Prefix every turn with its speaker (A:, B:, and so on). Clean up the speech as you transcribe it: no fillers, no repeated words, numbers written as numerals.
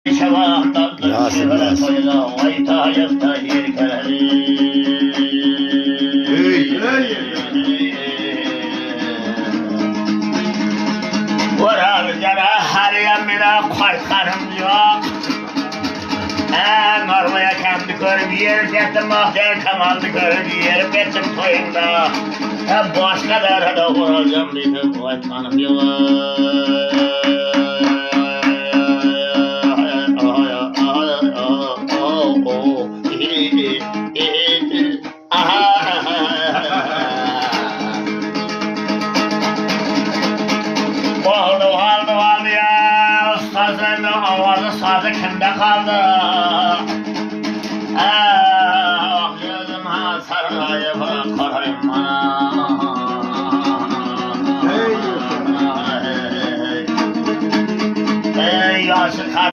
A: Nasip nasip.
B: Varal jara her yamına qaytqanim yo'q. Norvaya kendi görüp yerip ettim, mahter kamaldı görüp yerip ettim toyunda. Başka da vuracağım dedim, qaytqanim yo'q. Oldu ya, ustazın avazı sazı kimde kaldı?